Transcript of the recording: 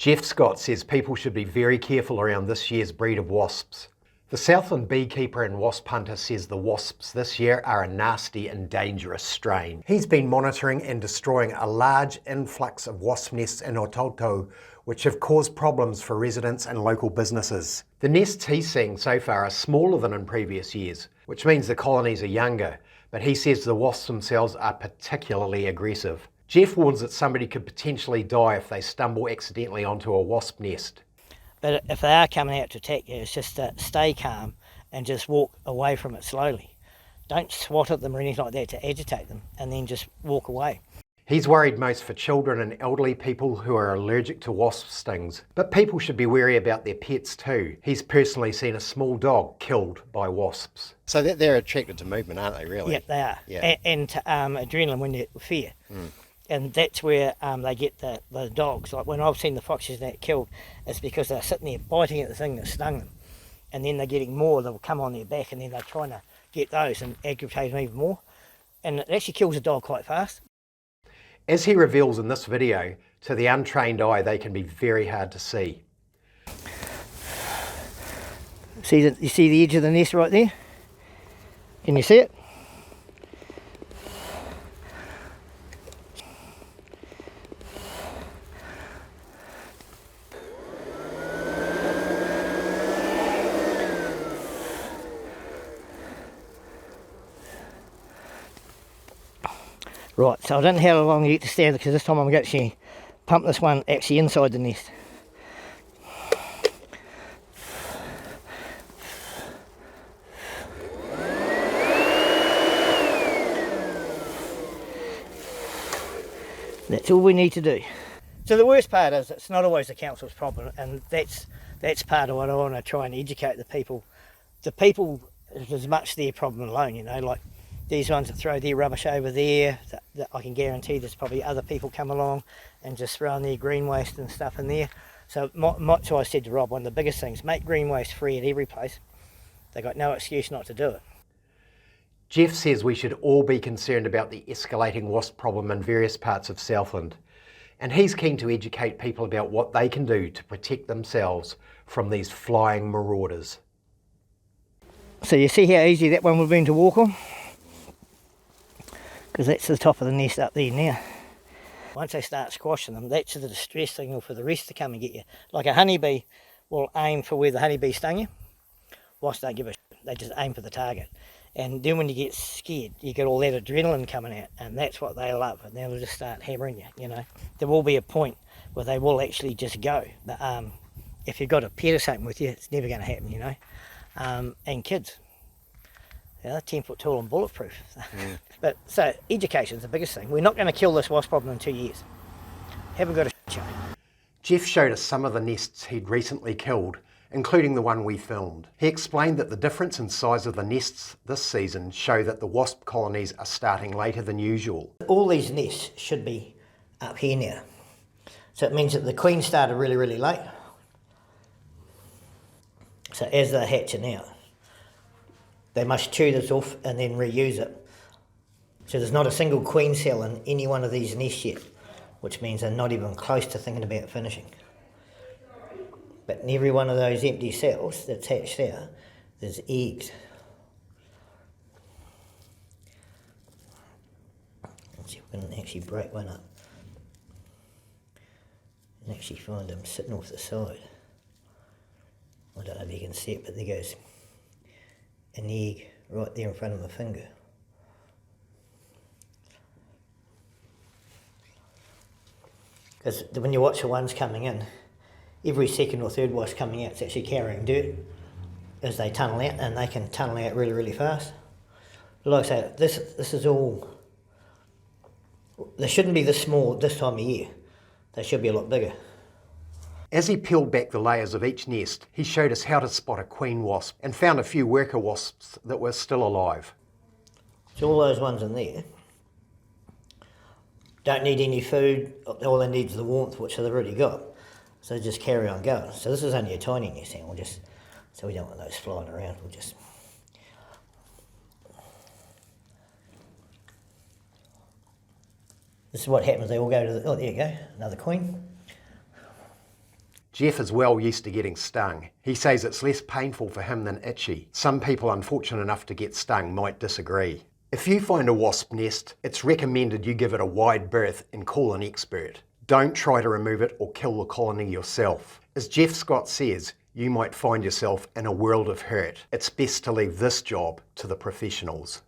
Geoff Scott says people should be very careful around this year's breed of wasps. The Southland beekeeper and wasp hunter says the wasps this year are a nasty and dangerous strain. He's been monitoring and destroying a large influx of wasp nests in Otautau, which have caused problems for residents and local businesses. The nests he's seeing so far are smaller than in previous years, which means the colonies are younger, but he says the wasps themselves are particularly aggressive. Geoff warns that somebody could potentially die if they stumble accidentally onto a wasp nest. But if they are coming out to attack you, it's just to stay calm and just walk away from it slowly. Don't swat at them or anything like that to agitate them, and then just walk away. He's worried most for children and elderly people who are allergic to wasp stings. But people should be wary about their pets too. He's personally seen a small dog killed by wasps. So they're attracted to movement, aren't they, really? Yep, they are. Yeah. And to adrenaline when they're fear. And that's where they get the dogs. Like when I've seen the foxes that killed, it's because they're sitting there biting at the thing that stung them. And then they're getting more, they'll come on their back, and then they're trying to get those and aggravate them even more. And it actually kills a dog quite fast. As he reveals in this video, to the untrained eye they can be very hard to see. You see the edge of the nest right there? Can you see it? Right, so I don't know how long you get to stand because this time I'm going to actually pump this one actually inside the nest. That's all we need to do. So the worst part is it's not always the council's problem, and that's part of what I want to try and educate the people. The people is as much their problem alone, you know, like these ones that throw their rubbish over there, that I can guarantee there's probably other people come along and just throwing their green waste and stuff in there. So so I said to Rob, one of the biggest things, make green waste free at every place. They've got no excuse not to do it. Geoff says we should all be concerned about the escalating wasp problem in various parts of Southland. And he's keen to educate people about what they can do to protect themselves from these flying marauders. So you see how easy that one would have been to walk on? Because that's the top of the nest up there now. Once they start squashing them, that's the distress signal for the rest to come and get you. Like a honeybee will aim for where the honeybee stung you. Wasps don't give a shit, they just aim for the target. And then when you get scared, you get all that adrenaline coming out, and that's what they love, and they'll just start hammering you, you know. There will be a point where they will actually just go. But if you've got a pet or something with you, it's never going to happen, you know. And kids. Yeah, 10 foot tall and bulletproof. But so education's the biggest thing. We're not going to kill this wasp problem in 2 years. Haven't got a show. Geoff showed us some of the nests he'd recently killed, including the one we filmed. He explained that the difference in size of the nests this season show that the wasp colonies are starting later than usual. All these nests should be up here now. So it means that the queen started really, really late. So as they're hatching out, they must chew this off and then reuse it. So there's not a single queen cell in any one of these nests yet, which means they're not even close to thinking about finishing. But in every one of those empty cells that's hatched out, there's eggs. Let's see if we can actually break one up and actually find them sitting off the side. I don't know if you can see it, but there goes an egg right there in front of my finger. Because when you watch the ones coming in, every second or third wasp coming out is actually carrying dirt as they tunnel out, and they can tunnel out really, really fast. But like I say, this is all, they shouldn't be this small this time of year. They should be a lot bigger. As he peeled back the layers of each nest, he showed us how to spot a queen wasp and found a few worker wasps that were still alive. So all those ones in there don't need any food, all they need is the warmth, which they've already got. So just carry on going. So this is only a tiny nest, and so we don't want those flying around, we'll just... This is what happens, they all go to the, oh there you go, another queen. Geoff is well used to getting stung. He says it's less painful for him than itchy. Some people unfortunate enough to get stung might disagree. If you find a wasp nest, it's recommended you give it a wide berth and call an expert. Don't try to remove it or kill the colony yourself. As Geoff Scott says, you might find yourself in a world of hurt. It's best to leave this job to the professionals.